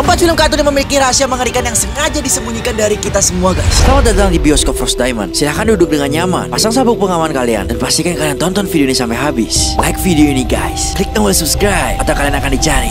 4 film kartun yang memiliki rahasia mengerikan yang sengaja disembunyikan dari kita semua, guys. Selamat datang di bioskop Frost Diamond. Silahkan duduk dengan nyaman, pasang sabuk pengaman kalian, dan pastikan kalian tonton video ini sampai habis. Like video ini, guys. Klik tombol subscribe atau kalian akan dicari.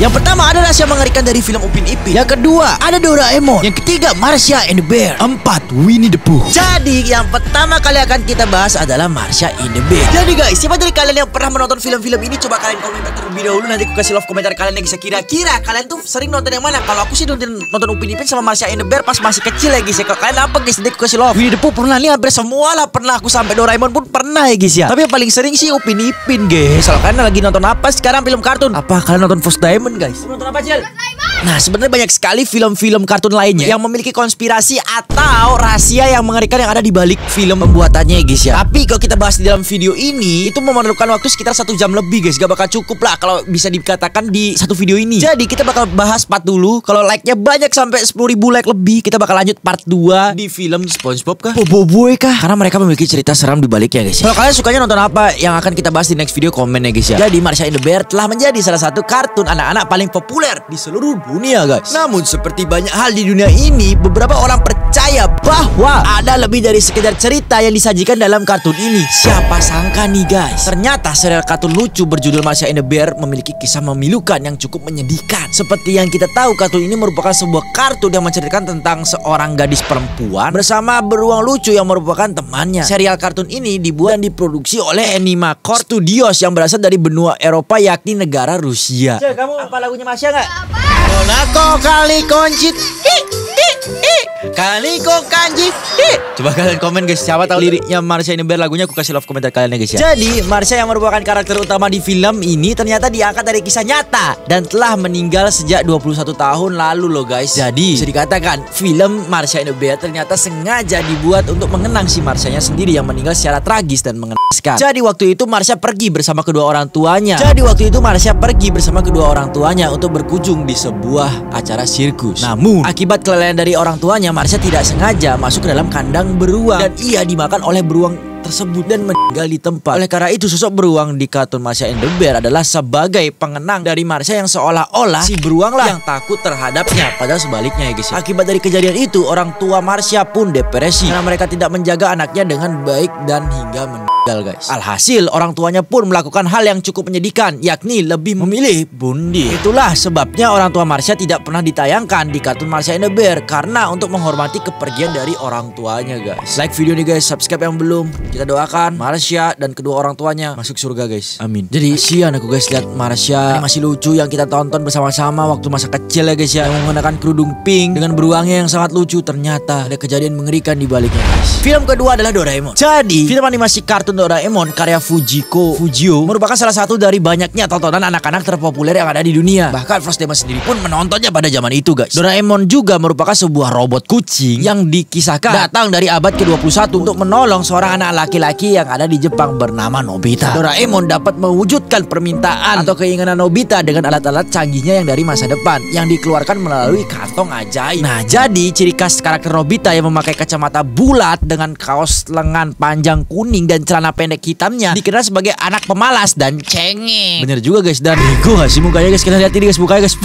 Yang pertama ada rahasia mengerikan dari film Upin Ipin. Yang kedua ada Doraemon. Yang ketiga Marsha and the Bear. 4 Winnie the Pooh. Jadi yang pertama kali akan kita bahas adalah Marsha and the Bear. Jadi guys, siapa dari kalian yang pernah menonton film-film ini? Coba kalian komentar terlebih dahulu. Nanti aku kasih love komentar kalian yang bisa kira-kira kalian tuh sering nonton yang mana. Kalau aku sih nonton Upin Ipin sama Marsha and the Bear pas masih kecil ya guys ya. Kalau kalian apa guys? Nanti aku kasih love. Winnie the Pooh pernah nih, hampir semua lah pernah aku, sampai Doraemon pun pernah ya guys ya. Tapi yang paling sering sih Upin Ipin guys. Kalau kalian lagi nonton apa sekarang film kartun? Apa kalian nonton Frost Diamond guys? Nonton apa? Nah, sebenarnya banyak sekali film-film kartun lainnya yang memiliki konspirasi atau rahasia yang mengerikan yang ada di balik film pembuatannya guys ya. Tapi kalau kita bahas di dalam video ini, itu memerlukan waktu sekitar 1 jam lebih guys. Gak bakal cukup lah kalau bisa dikatakan di satu video ini. Jadi kita bakal bahas part dulu. Kalau like-nya banyak sampai 10.000 like lebih, kita bakal lanjut part 2 di film SpongeBob kah? Boboiboy kah? Karena mereka memiliki cerita seram di baliknya guys ya. Kalau kalian sukanya nonton apa yang akan kita bahas di next video, komen ya guys ya. Jadi Marsha and the Bear telah menjadi salah satu kartun anak-anak paling populer di seluruh dunia guys. Namun seperti banyak hal di dunia ini, beberapa orang percaya bahwa ada lebih dari sekedar cerita yang disajikan dalam kartun ini. Siapa sangka nih guys, ternyata serial kartun lucu berjudul Marsha and the Bear memiliki kisah memilukan yang cukup menyedihkan. Seperti yang kita tahu, kartun ini merupakan sebuah kartun yang menceritakan tentang seorang gadis perempuan bersama beruang lucu yang merupakan temannya. Serial kartun ini dibuat dan diproduksi oleh Animacord Studios yang berasal dari benua Eropa, yakni negara Rusia. Cek, kamu apa lagunya Marsha nggak? Monaco kali koncit Kaliko kanji. Coba kalian komen guys, siapa tahu liriknya Marsha and the Bear lagunya, aku kasih love komentar kalian ya guys ya. Jadi Marsha yang merupakan karakter utama di film ini ternyata diangkat dari kisah nyata dan telah meninggal sejak 21 tahun lalu loh guys. Jadi bisa dikatakan film Marsha and the Bear ternyata sengaja dibuat untuk mengenang si Marshanya sendiri yang meninggal secara tragis dan mengenaskan. Jadi waktu itu Marsha pergi bersama kedua orang tuanya. Untuk berkunjung di sebuah acara sirkus. Namun akibat kelalaian dari orang tuanya, Marsha tidak sengaja masuk ke dalam kandang beruang dan ia dimakan oleh beruang tersebut dan meninggal di tempat. Oleh karena itu, sosok beruang di kartun Marsha and the Bear adalah sebagai pengenang dari Marsha yang seolah-olah si beruang lah yang takut terhadapnya. Padahal sebaliknya ya guys. Akibat dari kejadian itu, orang tua Marsha pun depresi karena mereka tidak menjaga anaknya dengan baik dan hingga meninggal guys. Alhasil orang tuanya pun melakukan hal yang cukup menyedihkan, yakni lebih memilih bunuh diri. Itulah sebabnya orang tua Marsha tidak pernah ditayangkan di kartun Marsha and the Bear, karena untuk menghormati kepergian dari orang tuanya guys. Like video ini guys, subscribe yang belum. Kita doakan Marsha dan kedua orang tuanya masuk surga guys. Amin. Jadi kasihan aku guys lihat Marsha. Ini masih lucu yang kita tonton bersama-sama waktu masa kecil ya guys ya, yang menggunakan kerudung pink dengan beruangnya yang sangat lucu. Ternyata ada kejadian mengerikan di baliknya guys. Film kedua adalah Doraemon. Jadi film animasi kartun Doraemon karya Fujio merupakan salah satu dari banyaknya tontonan anak-anak terpopuler yang ada di dunia. Bahkan Frost Diamond sendiri pun menontonnya pada zaman itu guys. Doraemon juga merupakan sebuah robot kucing yang dikisahkan datang dari abad ke-21 untuk menolong seorang anak laki-laki yang ada di Jepang bernama Nobita. Doraemon dapat mewujudkan permintaan atau keinginan Nobita dengan alat-alat canggihnya yang dari masa depan yang dikeluarkan melalui kantong ajaib. Nah, jadi ciri khas karakter Nobita yang memakai kacamata bulat dengan kaos lengan panjang kuning dan celana pendek hitamnya dikenal sebagai anak pemalas dan cengeng. Bener juga guys, dan bego gak sih mukanya guys? Kalian lihat ini guys, mukanya guys.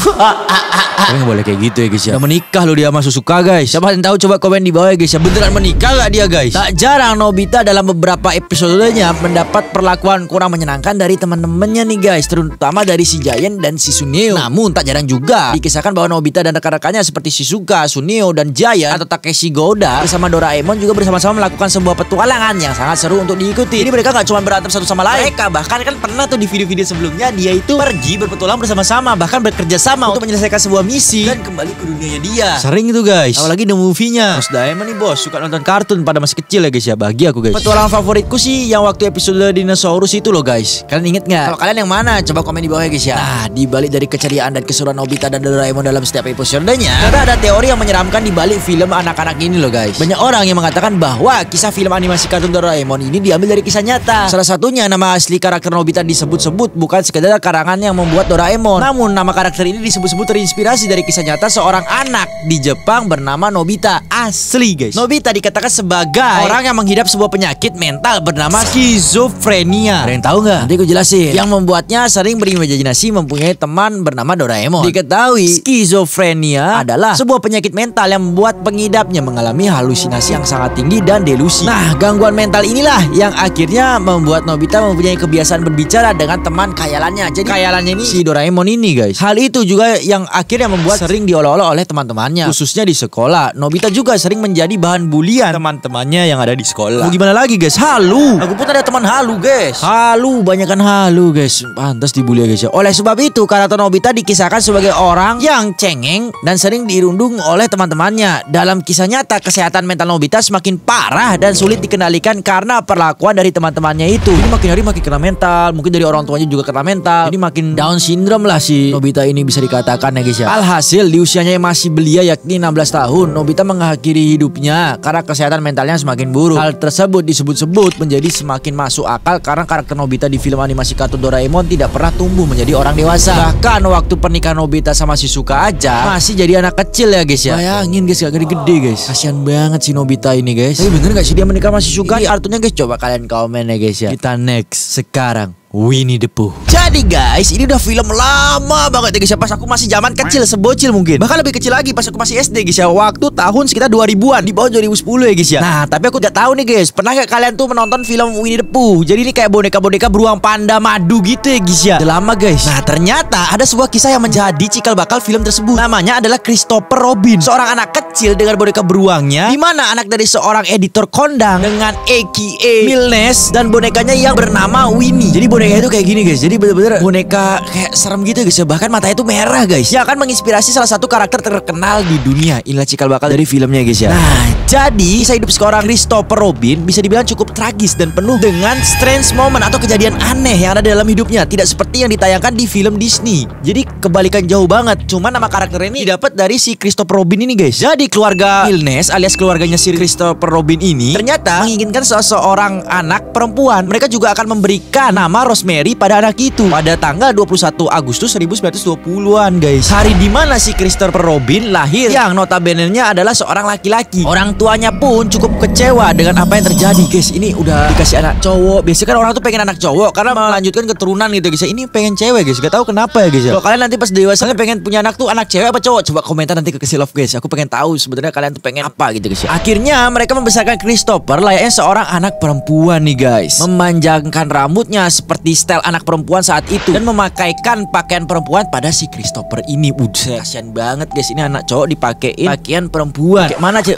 Kalian gak boleh kayak gitu ya guys ya. Udah menikah loh dia sama Suzuka guys. Siapa yang tahu coba komen di bawah ya guys ya. Beneran menikah gak dia guys? Tak jarang Nobita dalam beberapa episodenya mendapat perlakuan kurang menyenangkan dari teman-temannya nih guys, terutama dari si Giant dan si Suneo. Namun tak jarang juga dikisahkan bahwa Nobita dan rekan-rekannya seperti Shizuka, Suneo, dan Giant atau Takeshi Goda bersama Doraemon juga bersama-sama melakukan sebuah petualangan yang sangat seru untuk diikuti. Jadi mereka gak cuma berantem satu sama lain, mereka bahkan kan pernah tuh di video-video sebelumnya dia itu pergi berpetualang bersama-sama, bahkan bekerja sama untuk menyelesaikan sebuah misi dan kembali ke dunianya dia. Sering itu guys, apalagi the movie-nya. Terus Doraemon nih bos suka nonton kartun pada masih kecil ya guys ya. Bagi aku guys, petualangan favoritku sih yang waktu episode dinosaurus itu loh guys. Kalian inget nggak? Kalau kalian yang mana? Coba komen di bawah ya guys ya. Nah, di balik dari keceriaan dan keseruan Nobita dan Doraemon dalam setiap episodenya, karena ada teori yang menyeramkan di balik film anak-anak ini loh guys. Banyak orang yang mengatakan bahwa kisah film animasi kartun Doraemon ini diambil dari kisah nyata. Salah satunya nama asli karakter Nobita disebut-sebut bukan sekedar karangan yang membuat Doraemon. Namun nama karakter ini disebut-sebut terinspirasi dari kisah nyata seorang anak di Jepang bernama Nobita. Asli guys. Nobita dikatakan sebagai orang yang menghidap sebuah penyakit penyakit mental bernama skizofrenia. Ada yang tahu nggak? Nanti aku jelasin. Yang membuatnya sering berimajinasi mempunyai teman bernama Doraemon. Diketahui skizofrenia adalah sebuah penyakit mental yang membuat pengidapnya mengalami halusinasi yang sangat tinggi dan delusi. Nah, gangguan mental inilah yang akhirnya membuat Nobita mempunyai kebiasaan berbicara dengan teman khayalannya. Jadi khayalannya ini si Doraemon ini, guys. Hal itu juga yang akhirnya membuat sering diolok-olok oleh teman-temannya, khususnya di sekolah. Nobita juga sering menjadi bahan bulian teman-temannya yang ada di sekolah. Mau gimana lagi, guys? Halu. Aku pun ada teman halu, guys. Halu, banyakan halu, guys. Pantas dibully, guys ya. Oleh sebab itu, karakter Nobita dikisahkan sebagai orang yang cengeng dan sering dirundung oleh teman-temannya. Dalam kisah nyata, kesehatan mental Nobita semakin parah dan sulit dikendalikan karena perlakuan dari teman-temannya itu. Ini makin hari makin kena mental, mungkin dari orang tuanya juga kena mental. Ini makin down syndrome lah si Nobita ini, bisa dikatakan ya, guys ya. Alhasil di usianya yang masih belia yakni 16 tahun, Nobita mengakhiri hidupnya karena kesehatan mentalnya semakin buruk. Hal tersebut disebut-sebut menjadi semakin masuk akal karena karakter Nobita di film animasi kartun Doraemon tidak pernah tumbuh menjadi orang dewasa. Bahkan waktu pernikahan Nobita sama Shizuka aja masih jadi anak kecil ya, guys ya. Bayangin, guys, gak gede-gede, guys. Kasian banget si Nobita ini, guys. Tapi bener gak sih dia menikah sama Shizuka? Ini kartunya, guys, coba kalian komen ya, guys ya. Kita next sekarang Winnie the Pooh. Jadi guys, ini udah film lama banget ya, guys ya. Pas aku masih zaman kecil, sebocil mungkin. Bahkan lebih kecil lagi pas aku masih SD, guys ya. Waktu tahun sekitar 2000-an, di bawah 2010 ya, guys ya. Nah, tapi aku gak tahu nih, guys, pernah gak kalian tuh menonton film Winnie the Pooh? Jadi ini kayak boneka-boneka beruang panda madu gitu ya, guys ya. Udah lama, guys. Nah, ternyata ada sebuah kisah yang menjadi cikal bakal film tersebut. Namanya adalah Christopher Robin, seorang anak kecil dengan boneka beruangnya, di mana anak dari seorang editor kondang dengan aka Milnes dan bonekanya yang bernama Winnie. Jadi boneka itu kayak gini, guys. Jadi bener-bener boneka kayak serem gitu, guys ya. Bahkan matanya itu merah, guys. Yang akan menginspirasi salah satu karakter terkenal di dunia. Inilah cikal bakal dari filmnya, guys ya. Nah, jadi kisah hidup seorang Christopher Robin bisa dibilang cukup tragis dan penuh dengan strange moment atau kejadian aneh yang ada dalam hidupnya. Tidak seperti yang ditayangkan di film Disney. Jadi kebalikan jauh banget. Cuma nama karakter ini didapat dari si Christopher Robin ini, guys. Jadi keluarga Milnes alias keluarganya si Christopher Robin ini ternyata menginginkan seseorang anak perempuan. Mereka juga akan memberikan nama Rosemary pada anak itu pada tanggal 21 Agustus 1920-an, guys. Hari dimana si Christopher Robin lahir, yang notabene-nya adalah seorang laki-laki. Orang tuanya pun cukup kecewa dengan apa yang terjadi, guys. Ini udah dikasih anak cowok. Biasanya kan orang tuh pengen anak cowok karena melanjutkan keturunan gitu, guys. Ini pengen cewek, guys. Gak tahu kenapa ya, guys. Kalau kalian nanti pas dewasa pengen punya anak tuh anak cewek apa cowok? Coba komentar nanti ke Kasih Love, guys. Aku pengen tahu sebenarnya kalian tuh pengen apa gitu, guys. Akhirnya mereka membesarkan Christopher layaknya seorang anak perempuan nih, guys. Memanjangkan rambutnya seperti style anak perempuan saat itu dan memakaikan pakaian perempuan pada si Christopher ini. Udah kasian banget, guys. Ini anak cowok dipakein pakaian perempuan. Kayak mana aja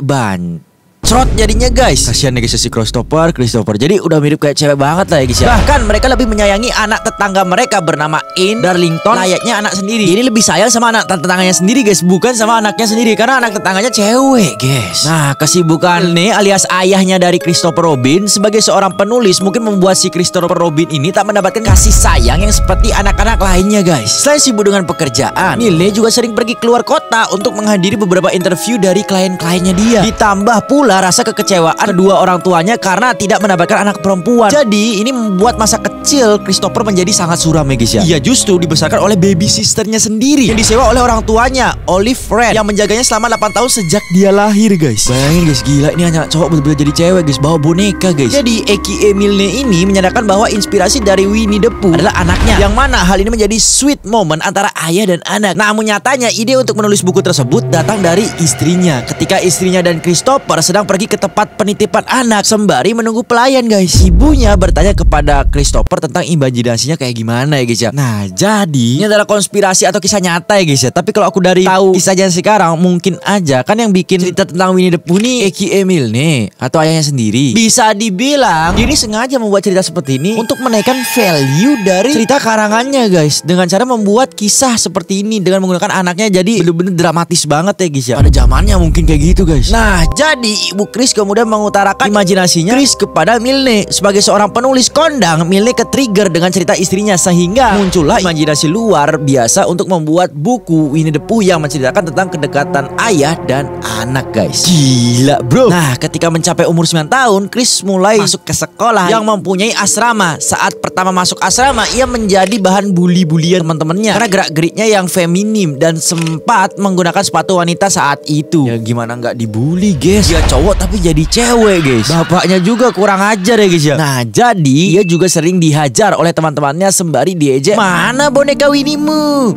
Crot jadinya, guys. Kasihan ya, guys, si Christopher. Jadi udah mirip kayak cewek banget lah ya, guys ya. Bahkan mereka lebih menyayangi anak tetangga mereka bernama Anne Darlington layaknya anak sendiri. Ini lebih sayang sama anak tetangganya sendiri, guys, bukan sama anaknya sendiri karena anak tetangganya cewek, guys. Nah, kesibukan Ne alias ayahnya dari Christopher Robin sebagai seorang penulis mungkin membuat si Christopher Robin ini tak mendapatkan kasih sayang yang seperti anak-anak lainnya, guys. Selain sibuk dengan pekerjaan, Milne juga sering pergi keluar kota untuk menghadiri beberapa interview dari klien-kliennya dia. Ditambah pula rasa kekecewaan kedua orang tuanya karena tidak mendapatkan anak perempuan. Jadi ini membuat masa kecil Christopher menjadi sangat suram ya, guys ya. Ia justru dibesarkan oleh baby sisternya sendiri yang disewa oleh orang tuanya, Olive Red, yang menjaganya selama 8 tahun sejak dia lahir, guys. Bayangin, guys, gila ini anak cowok betul-betul jadi cewek, guys, bawa boneka, guys. Jadi aka Milne ini menyatakan bahwa inspirasi dari Winnie the Pooh adalah anaknya, yang mana hal ini menjadi sweet moment antara ayah dan anak. Namun nyatanya ide untuk menulis buku tersebut datang dari istrinya ketika istrinya dan Christopher sedang pergi ke tempat penitipan anak sembari menunggu pelayan, guys. Ibunya bertanya kepada Christopher tentang imajinasinya kayak gimana ya, guys ya. Nah, jadi ini adalah konspirasi atau kisah nyata ya, guys ya. Tapi kalau aku dari tahu kisahnya sekarang, mungkin aja kan yang bikin cerita tentang Winnie the Pooh nih aka Milne atau ayahnya sendiri. Bisa dibilang ini sengaja membuat cerita seperti ini untuk menaikkan value dari cerita karangannya, guys, dengan cara membuat kisah seperti ini dengan menggunakan anaknya jadi bener-bener dramatis banget ya, guys ya. Pada zamannya mungkin kayak gitu, guys. Nah, jadi Ibu Chris kemudian mengutarakan imajinasinya Chris kepada Milne sebagai seorang penulis kondang. Milne ke-trigger dengan cerita istrinya, sehingga muncullah imajinasi luar biasa untuk membuat buku Winnie the Pooh yang menceritakan tentang kedekatan ayah dan anak, guys. Gila, bro. Nah, ketika mencapai umur 9 tahun, Chris mulai masuk ke sekolah yang mempunyai asrama. Saat pertama masuk asrama, ia menjadi bahan bully-bulian teman-temannya karena gerak-geriknya yang feminim dan sempat menggunakan sepatu wanita saat itu. Ya gimana nggak dibully, guys? Dia cowok tapi jadi cewek, guys. Bapaknya juga kurang ajar ya, guys ya. Nah, jadi dia juga sering dihajar oleh teman-temannya sembari diejek, "Mana boneka Winnie-mu?"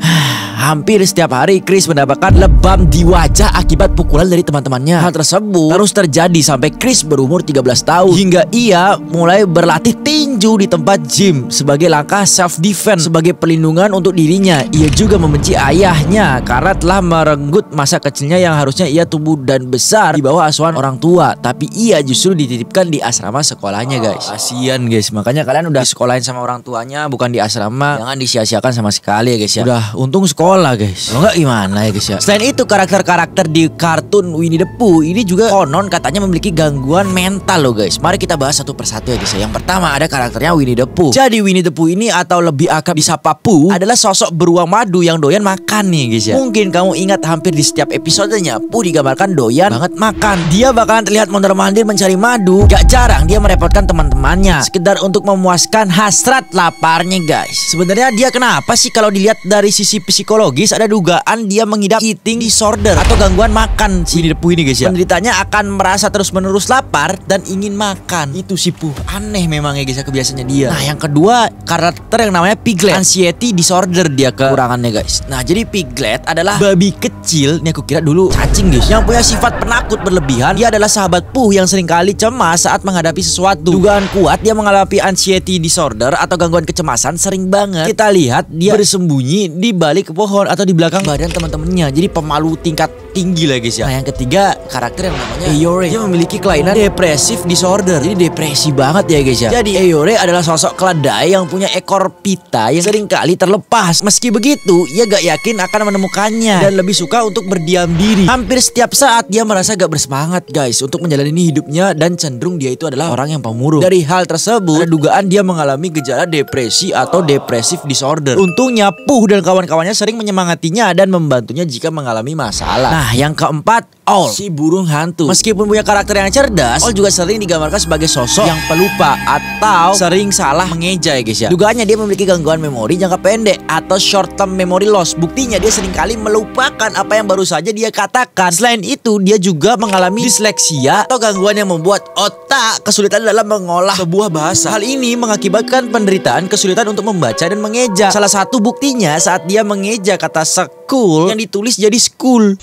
Hampir setiap hari Chris mendapatkan lebam di wajah akibat pukulan dari teman-temannya. Hal tersebut terus terjadi sampai Chris berumur 13 tahun hingga ia mulai berlatih tinju di tempat gym sebagai langkah self defense, sebagai perlindungan untuk dirinya. Ia juga membenci ayahnya karena telah merenggut masa kecilnya yang harusnya ia tumbuh dan besar di bawah asuhan orang tua, tapi ia justru dititipkan di asrama sekolahnya, guys. Kasian, guys. Makanya kalian udah sekolahin sama orang tuanya, bukan di asrama, jangan disia-siakan sama sekali ya, guys ya. Udah untung sekolah, guys. Kalau nggak gimana ya, guys ya. Selain itu, karakter-karakter di kartun Winnie the Pooh ini juga konon katanya memiliki gangguan mental loh, guys. Mari kita bahas satu persatu ya, guys ya. Yang pertama ada karakternya Winnie the Pooh. Jadi Winnie the Pooh ini atau lebih akrab disapa Pooh adalah sosok beruang madu yang doyan makan nih, guys ya. Mungkin kamu ingat hampir di setiap episodenya Pooh digambarkan doyan banget makan. Dia bakalan terlihat mondar-mandir mencari madu. Gak jarang dia merepotkan teman-temannya sekedar untuk memuaskan hasrat laparnya, guys. Sebenarnya dia kenapa sih? Kalau dilihat dari sisi psikologis, ada dugaan dia mengidap eating disorder atau gangguan makan si Winnie the Pooh ini, guys ya. Penderitanya akan merasa terus-menerus lapar dan ingin makan. Itu si Pooh. Aneh memang ya, guys ya, kebiasaannya dia. Nah, yang kedua karakter yang namanya Piglet. Anxiety disorder dia kekurangannya, guys. Nah, jadi Piglet adalah babi kecil. Ini aku kira dulu cacing, guys, yang punya sifat penakut berlebihan. Dia adalah sahabat Pooh yang seringkali cemas saat menghadapi sesuatu. Dugaan kuat dia mengalami anxiety disorder atau gangguan kecemasan sering banget. Kita lihat dia bersembunyi di balik pohon atau di belakang badan teman-temannya. Jadi pemalu tingkat tinggi lah, guys ya. Nah, yang ketiga karakter yang namanya Eeyore. Dia memiliki kelainan depressive disorder. Jadi depresi banget ya, guys ya. Jadi Eeyore adalah sosok keledai yang punya ekor pita yang seringkali terlepas. Meski begitu, ia gak yakin akan menemukannya dan lebih suka untuk berdiam diri. Hampir setiap saat dia merasa gak bersemangat, guys, untuk menjalani hidupnya dan cenderung dia itu adalah orang yang pemurung. Dari hal tersebut, ada dugaan dia mengalami gejala depresi atau depressive disorder. Untungnya Pooh dan kawan-kawannya sering menyemangatinya dan membantunya jika mengalami masalah. Nah, yang keempat, Owl, si burung hantu. Meskipun punya karakter yang cerdas, Owl juga sering digambarkan sebagai sosok yang pelupa atau sering salah mengeja ya, guys ya. Dugaannya dia memiliki gangguan memori jangka pendek atau short term memory loss. Buktinya dia seringkali melupakan apa yang baru saja dia katakan. Selain itu, dia juga mengalami disleksia atau gangguan yang membuat otak kesulitan dalam mengolah sebuah bahasa. Hal ini mengakibatkan penderitaan kesulitan untuk membaca dan mengeja. Salah satu buktinya saat dia mengeja kata school yang ditulis jadi school.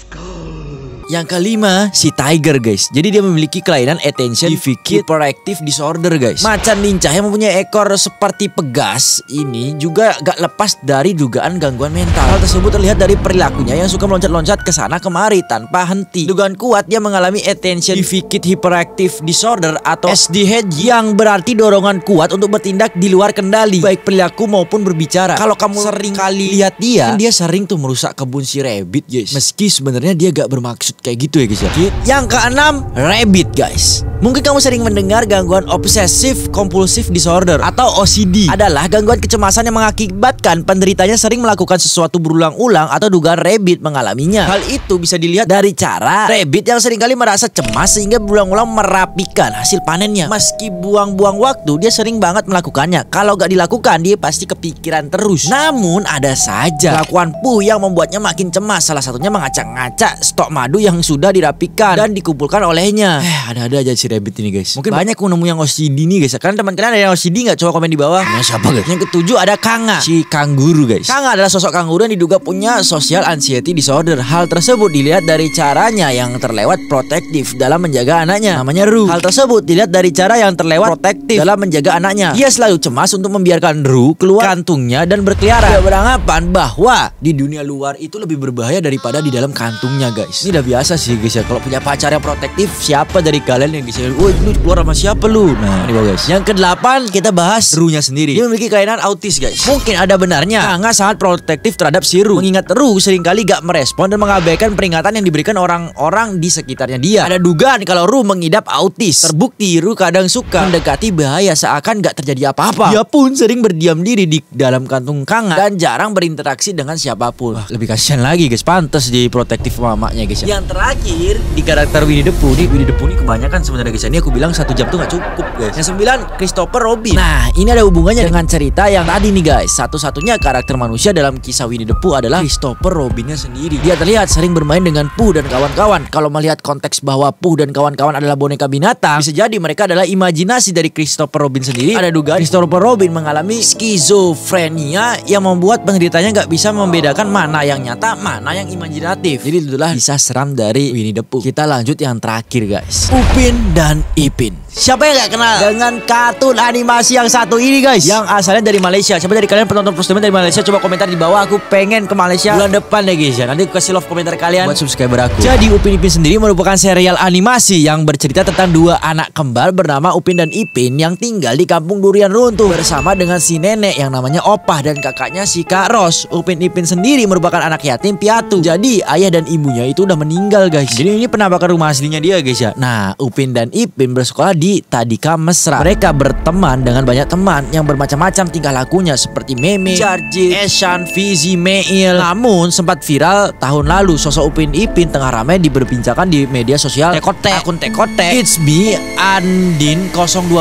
Yang kelima, si Tiger, guys. Jadi dia memiliki kelainan attention deficit hyperactive disorder, guys. Macan lincah yang mempunyai ekor seperti pegas ini juga gak lepas dari dugaan gangguan mental. Hal tersebut terlihat dari perilakunya yang suka meloncat-loncat ke sana kemari tanpa henti. Dugaan kuat dia mengalami attention deficit hyperactive disorder atau ADHD, yang berarti dorongan kuat untuk bertindak di luar kendali, baik perilaku maupun berbicara. Kalau kamu sering kali lihat dia, kan dia sering tuh merusak kebun si Rabbit, guys. Meski sebenarnya dia gak bermaksud kayak gitu ya, guys ya. Yang keenam, Rabbit, guys. Mungkin kamu sering mendengar gangguan obsessive compulsive disorder atau OCD. Adalah gangguan kecemasan yang mengakibatkan penderitanya sering melakukan sesuatu berulang-ulang atau dugaan Rabbit mengalaminya. Hal itu bisa dilihat dari cara Rabbit yang seringkali merasa cemas sehingga berulang-ulang merapikan hasil panennya. Meski buang-buang waktu, dia sering banget melakukannya. Kalau gak dilakukan, dia pasti kepikiran terus. Namun ada saja kelakuan Pooh yang membuatnya makin cemas. Salah satunya mengacak-ngacak stok madu yang sudah dirapikan dan dikumpulkan olehnya. Ada-ada aja si Rabbit ini, guys. Mungkin banyak nemu yang OCD nih, guys. Karena teman kalian ada yang OCD nggak? Coba komen di bawah. Nah, siapa, guys? Yang ketujuh ada Kanga, si kanguru, guys. Kanga adalah sosok kanguru yang diduga punya social anxiety disorder. Hal tersebut dilihat dari caranya yang terlewat protektif dalam menjaga anaknya, namanya Roo. Hal tersebut dilihat dari cara yang terlewat protektif dalam menjaga anaknya. Dia selalu cemas untuk membiarkan Roo keluar kantungnya dan berkeliaran. Dia beranggapan bahwa di dunia luar itu lebih berbahaya daripada di dalam kantungnya, guys. Ini udah biasa biasa sih guys ya. Kalau punya pacar yang protektif, siapa dari kalian yang guys ya? Woi, lu keluar sama siapa lu? Nah, ini guys. Yang ke-8 kita bahas Ru-nya sendiri. Dia memiliki kelainan autis guys. Mungkin ada benarnya Kanga sangat protektif terhadap si Ru, mengingat Ru seringkali gak merespon dan mengabaikan peringatan yang diberikan orang-orang di sekitarnya dia. Ada dugaan kalau Ru mengidap autis. Terbukti Ru kadang suka mendekati bahaya seakan gak terjadi apa-apa. Dia pun sering berdiam diri di dalam kantung Kanga dan jarang berinteraksi dengan siapapun. Wah, lebih kasihan lagi guys, pantas di protektif mamanya guys ya. Yang terakhir di karakter Winnie the Pooh nih, Winnie the Pooh ini kebanyakan sebenarnya guys. Ini aku bilang 1 jam tuh gak cukup guys. Yang 9 Christopher Robin. Nah, ini ada hubungannya dengan cerita yang tadi nih guys. Satu-satunya karakter manusia dalam kisah Winnie the Pooh adalah Christopher Robinnya sendiri. Dia terlihat sering bermain dengan Pooh dan kawan-kawan. Kalau melihat konteks bahwa Pooh dan kawan-kawan adalah boneka binatang, bisa jadi mereka adalah imajinasi dari Christopher Robin sendiri. Ada dugaan Christopher Robin mengalami skizofrenia yang membuat penderitanya nggak bisa membedakan mana yang nyata, mana yang imajinatif. Jadi itulah kisah seram dari Winnie the Pooh. Kita lanjut yang terakhir guys, Upin dan Ipin. Siapa yang gak kenal dengan kartun animasi yang satu ini guys, yang asalnya dari Malaysia? Siapa dari kalian penonton Pusdemen dari Malaysia? Coba komentar di bawah. Aku pengen ke Malaysia bulan depan deh guys ya. Nanti aku kasih love komentar kalian buat subscriber aku. Jadi Upin Ipin sendiri merupakan serial animasi yang bercerita tentang 2 anak kembar bernama Upin dan Ipin yang tinggal di kampung durian runtuh bersama dengan si nenek yang namanya Opah dan kakaknya si Kak Ros. Upin Ipin sendiri merupakan anak yatim piatu. Jadi ayah dan ibunya itu udah meninggal guys. Jadi ini penampakan rumah aslinya dia guys ya. Nah, Upin dan Ipin bersekolah di Tadika Mesra. Mereka berteman dengan banyak teman yang bermacam-macam tingkah lakunya seperti Meme, Jarjit, Eshan, Fizi, Meil. Namun sempat viral tahun lalu sosok Upin Ipin tengah ramai diperbincangkan di media sosial Tekote. Akun Tekote It's Me Andin 012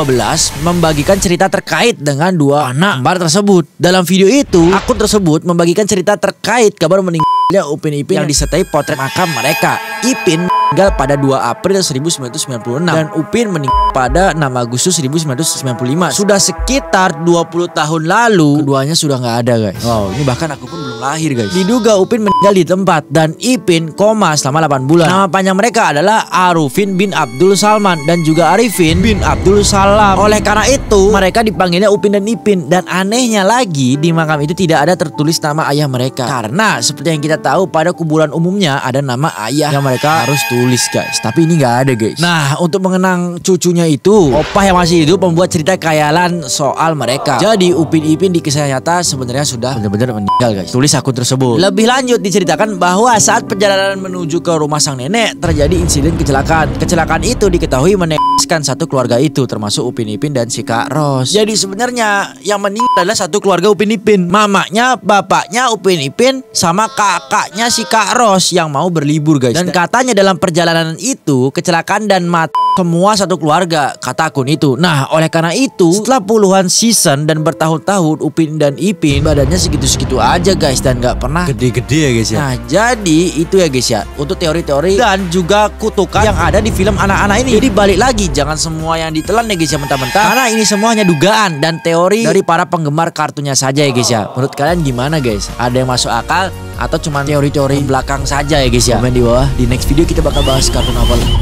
membagikan cerita terkait dengan 2 anak kembar tersebut. Dalam video itu, akun tersebut membagikan cerita terkait kabar meninggalnya Upin Ipin yang disertai potret makam mereka. Ipin meninggal pada 2 April 1996 dan Upin meninggal pada 6 Agustus 1995. Sudah sekitar 20 tahun lalu keduanya sudah nggak ada guys. Wow, ini bahkan aku pun belum lahir guys. Diduga Upin meninggal di tempat dan Ipin koma selama 8 bulan. Nama panjang mereka adalah Arufin bin Abdul Salman dan juga Arifin bin Abdul Salam. Oleh karena itu mereka dipanggilnya Upin dan Ipin. Dan anehnya lagi di makam itu tidak ada tertulis nama ayah mereka, karena seperti yang kita tahu pada kuburan umumnya ada nama ayah yang mereka harus tulis guys. Tapi ini nggak ada guys. Nah, untuk mengenang cucunya itu, Opah yang masih hidup membuat cerita khayalan soal mereka. Jadi Upin Ipin di kisah nyata sebenarnya sudah benar-benar meninggal guys. Tulis akun tersebut. Lebih lanjut diceritakan bahwa saat perjalanan menuju ke rumah sang nenek terjadi insiden kecelakaan. Kecelakaan itu diketahui menewaskan satu keluarga itu termasuk Upin Ipin dan si Kak Ros. Jadi sebenarnya yang meninggal adalah satu keluarga Upin Ipin. Mamanya, bapaknya Upin Ipin sama kakaknya si Kak Ros yang mau berlibur guys. Dan katanya dalam perjalanan itu kecelakaan dan mati semua satu keluarga, kata akun itu. Nah, oleh karena itu setelah puluhan season dan bertahun-tahun Upin dan Ipin badannya segitu-segitu aja guys dan gak pernah gede-gede ya guys ya. Nah, jadi itu ya guys ya untuk teori-teori dan juga kutukan yang ada di film anak-anak ini. Jadi balik lagi, jangan semua yang ditelan ya guys ya mentah-mentah, karena ini semuanya dugaan dan teori dari para penggemar kartunya saja ya guys ya. Menurut kalian gimana guys? Ada yang masuk akal atau cuma teori-teori belakang saja ya guys ya? Komen di bawah. Di next video kita bakal bahas kartun apa lagi.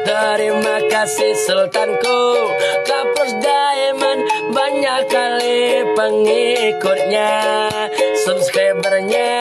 Terima kasih Sultanku, Kapus Diamond banyak kali pengikutnya, subscribernya.